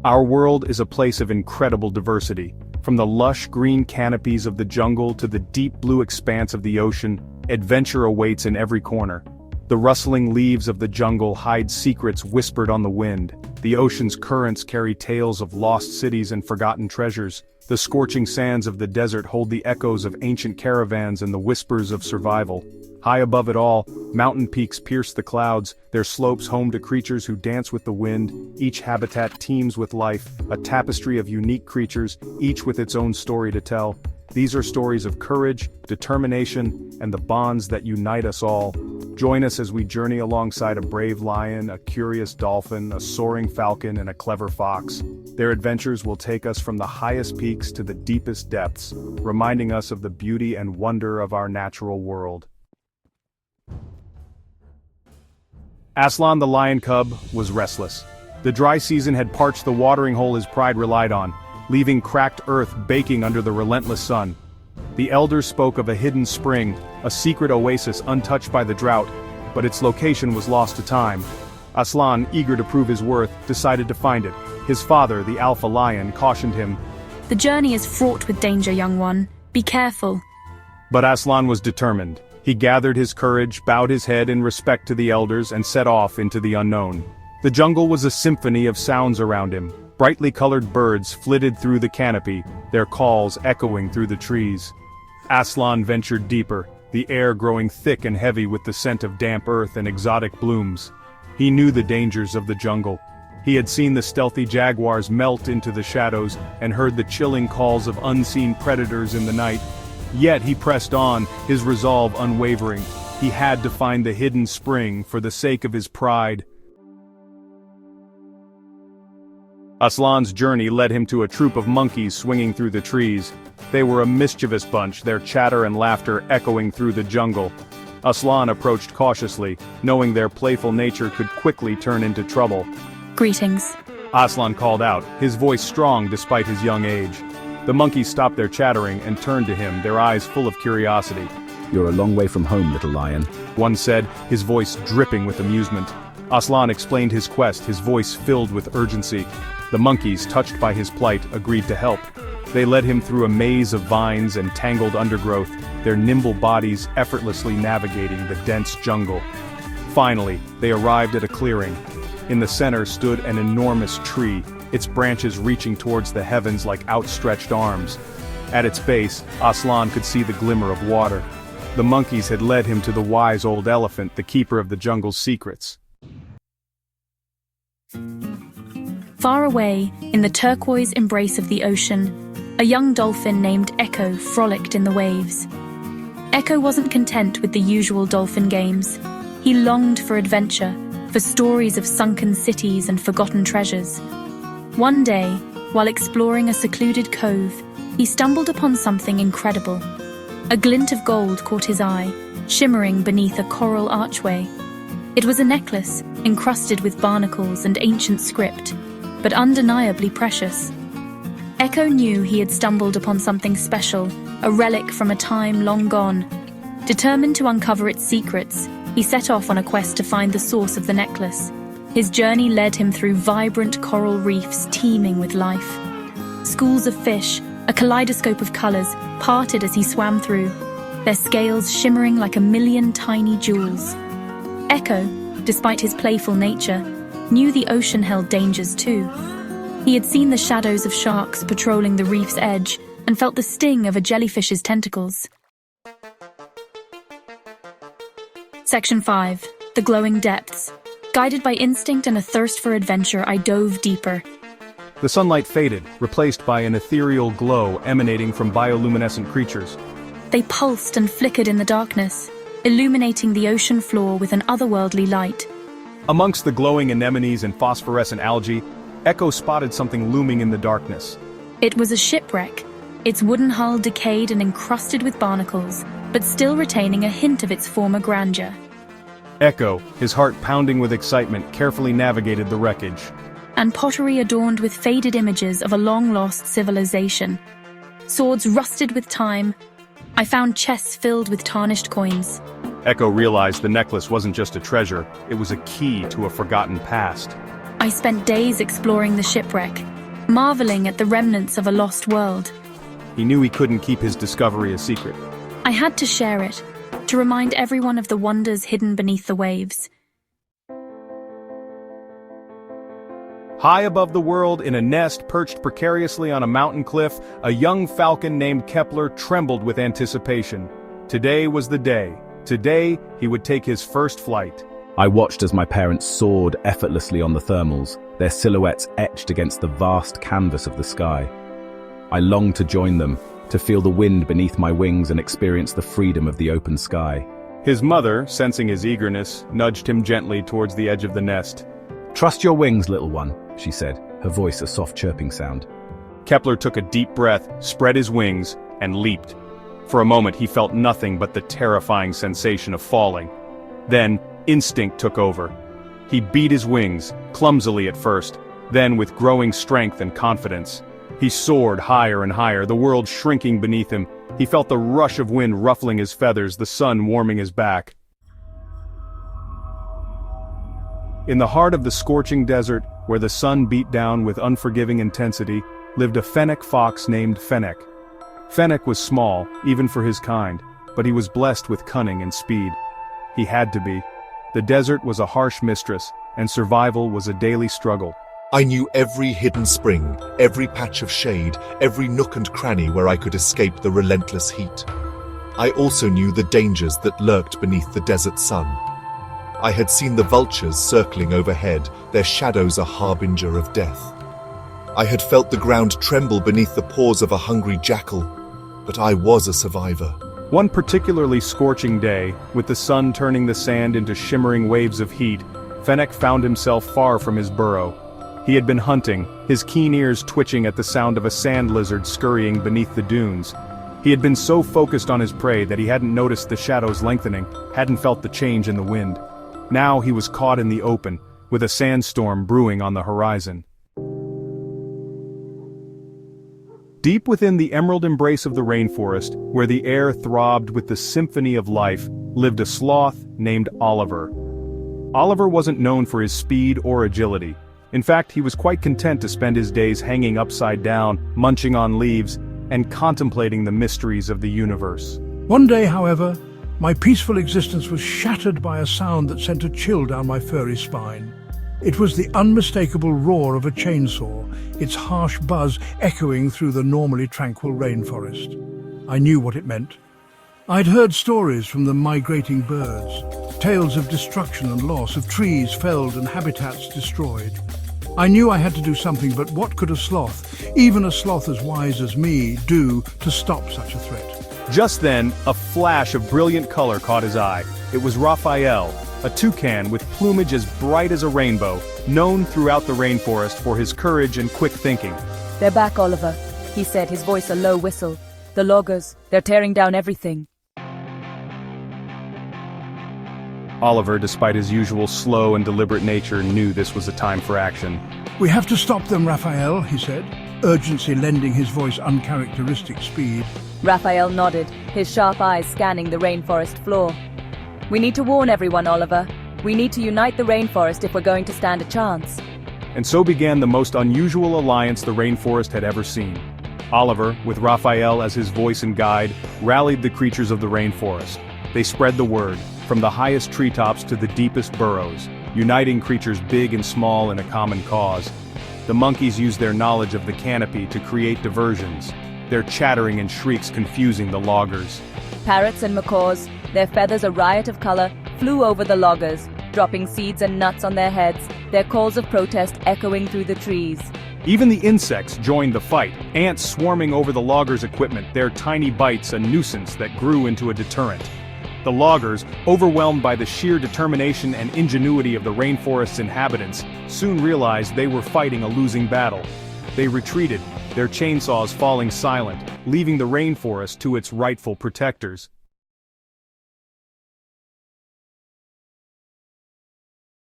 Our world is a place of incredible diversity. From the lush green canopies of the jungle to the deep blue expanse of the ocean, adventure awaits in every corner. The rustling leaves of the jungle hide secrets whispered on the wind. The ocean's currents carry tales of lost cities and forgotten treasures. The scorching sands of the desert hold the echoes of ancient caravans and the whispers of survival. High above it all, mountain peaks pierce the clouds, their slopes home to creatures who dance with the wind. Each habitat teems with life, a tapestry of unique creatures, each with its own story to tell. These are stories of courage, determination, and the bonds that unite us all. Join us as we journey alongside a brave lion, a curious dolphin, a soaring falcon, and a clever fox. Their adventures will take us from the highest peaks to the deepest depths, reminding us of the beauty and wonder of our natural world. Aslan the lion cub was restless. The dry season had parched the watering hole his pride relied on, leaving cracked earth baking under the relentless sun. The elders spoke of a hidden spring, a secret oasis untouched by the drought, but its location was lost to time. Aslan, eager to prove his worth, decided to find it. His father, the alpha lion, cautioned him. "The journey is fraught with danger, young one. Be careful." But Aslan was determined. He gathered his courage, bowed his head in respect to the elders, and set off into the unknown. The jungle was a symphony of sounds around him. Brightly colored birds flitted through the canopy, their calls echoing through the trees. Aslan ventured deeper, the air growing thick and heavy with the scent of damp earth and exotic blooms. He knew the dangers of the jungle. He had seen the stealthy jaguars melt into the shadows and heard the chilling calls of unseen predators in the night. Yet he pressed on, his resolve unwavering. He had to find the hidden spring for the sake of his pride. Aslan's journey led him to a troop of monkeys swinging through the trees. They were a mischievous bunch, their chatter and laughter echoing through the jungle. Aslan approached cautiously, knowing their playful nature could quickly turn into trouble. "Greetings." Aslan called out, his voice strong despite his young age. The monkeys stopped their chattering and turned to him, their eyes full of curiosity. "You're a long way from home, little lion," one said, his voice dripping with amusement. Aslan explained his quest, his voice filled with urgency. The monkeys, touched by his plight, agreed to help. They led him through a maze of vines and tangled undergrowth, their nimble bodies effortlessly navigating the dense jungle. Finally, they arrived at a clearing. In the center stood an enormous tree, its branches reaching towards the heavens like outstretched arms. At its base, Aslan could see the glimmer of water. The monkeys had led him to the wise old elephant, the keeper of the jungle's secrets. Far away, in the turquoise embrace of the ocean, a young dolphin named Echo frolicked in the waves. Echo wasn't content with the usual dolphin games. He longed for adventure, for stories of sunken cities and forgotten treasures. One day, while exploring a secluded cove, he stumbled upon something incredible. A glint of gold caught his eye, shimmering beneath a coral archway. It was a necklace, encrusted with barnacles and ancient script, but undeniably precious. Echo knew he had stumbled upon something special, a relic from a time long gone. Determined to uncover its secrets, he set off on a quest to find the source of the necklace. His journey led him through vibrant coral reefs teeming with life. Schools of fish, a kaleidoscope of colors, parted as he swam through, their scales shimmering like a million tiny jewels. Echo, despite his playful nature, knew the ocean held dangers too. He had seen the shadows of sharks patrolling the reef's edge and felt the sting of a jellyfish's tentacles. Section 5. The Glowing Depths. Guided by instinct and a thirst for adventure, I dove deeper. The sunlight faded, replaced by an ethereal glow emanating from bioluminescent creatures. They pulsed and flickered in the darkness, illuminating the ocean floor with an otherworldly light. Amongst the glowing anemones and phosphorescent algae, Echo spotted something looming in the darkness. It was a shipwreck, its wooden hull decayed and encrusted with barnacles, but still retaining a hint of its former grandeur. Echo, his heart pounding with excitement, carefully navigated the wreckage. And pottery adorned with faded images of a long-lost civilization. Swords rusted with time. I found chests filled with tarnished coins. Echo realized the necklace wasn't just a treasure, it was a key to a forgotten past. I spent days exploring the shipwreck, marveling at the remnants of a lost world. He knew he couldn't keep his discovery a secret. I had to share it, to remind everyone of the wonders hidden beneath the waves. High above the world, in a nest perched precariously on a mountain cliff, a young falcon named Kepler trembled with anticipation. Today was the day. Today, he would take his first flight. I watched as my parents soared effortlessly on the thermals, their silhouettes etched against the vast canvas of the sky. I longed to join them, to feel the wind beneath my wings and experience the freedom of the open sky. His mother, sensing his eagerness, nudged him gently towards the edge of the nest. "Trust your wings, little one," she said, her voice a soft chirping sound. Kepler took a deep breath, spread his wings, and leaped. For a moment he felt nothing but the terrifying sensation of falling. Then, instinct took over. He beat his wings, clumsily at first, then with growing strength and confidence. He soared higher and higher, the world shrinking beneath him. He felt the rush of wind ruffling his feathers, the sun warming his back. In the heart of the scorching desert, where the sun beat down with unforgiving intensity, lived a fennec fox named Fennec. Fennec was small, even for his kind, but he was blessed with cunning and speed. He had to be. The desert was a harsh mistress, and survival was a daily struggle. I knew every hidden spring, every patch of shade, every nook and cranny where I could escape the relentless heat. I also knew the dangers that lurked beneath the desert sun. I had seen the vultures circling overhead, their shadows a harbinger of death. I had felt the ground tremble beneath the paws of a hungry jackal, but I was a survivor. One particularly scorching day, with the sun turning the sand into shimmering waves of heat, Fennec found himself far from his burrow. He had been hunting, his keen ears twitching at the sound of a sand lizard scurrying beneath the dunes. He had been so focused on his prey that he hadn't noticed the shadows lengthening, hadn't felt the change in the wind. Now he was caught in the open, with a sandstorm brewing on the horizon. Deep within the emerald embrace of the rainforest, where the air throbbed with the symphony of life, lived a sloth named Oliver. Oliver wasn't known for his speed or agility. In fact, he was quite content to spend his days hanging upside down, munching on leaves, and contemplating the mysteries of the universe. One day, however, my peaceful existence was shattered by a sound that sent a chill down my furry spine. It was the unmistakable roar of a chainsaw, its harsh buzz echoing through the normally tranquil rainforest. I knew what it meant. I'd heard stories from the migrating birds, tales of destruction and loss, of trees felled and habitats destroyed. I knew I had to do something, but what could a sloth, even a sloth as wise as me, do to stop such a threat? Just then, a flash of brilliant color caught his eye. It was Raphael, a toucan with plumage as bright as a rainbow, known throughout the rainforest for his courage and quick thinking. "They're back, Oliver," he said, his voice a low whistle. "The loggers, they're tearing down everything." Oliver, despite his usual slow and deliberate nature, knew this was a time for action. "We have to stop them, Raphael," he said, urgency lending his voice uncharacteristic speed. Raphael nodded, his sharp eyes scanning the rainforest floor. "We need to warn everyone, Oliver. We need to unite the rainforest if we're going to stand a chance." And so began the most unusual alliance the rainforest had ever seen. Oliver, with Raphael as his voice and guide, rallied the creatures of the rainforest. They spread the word, from the highest treetops to the deepest burrows, uniting creatures big and small in a common cause. The monkeys used their knowledge of the canopy to create diversions, their chattering and shrieks confusing the loggers. Parrots and macaws, their feathers a riot of color, flew over the loggers, dropping seeds and nuts on their heads, their calls of protest echoing through the trees. Even the insects joined the fight, ants swarming over the loggers' equipment, their tiny bites a nuisance that grew into a deterrent. The loggers, overwhelmed by the sheer determination and ingenuity of the rainforest's inhabitants, soon realized they were fighting a losing battle. They retreated, their chainsaws falling silent, leaving the rainforest to its rightful protectors.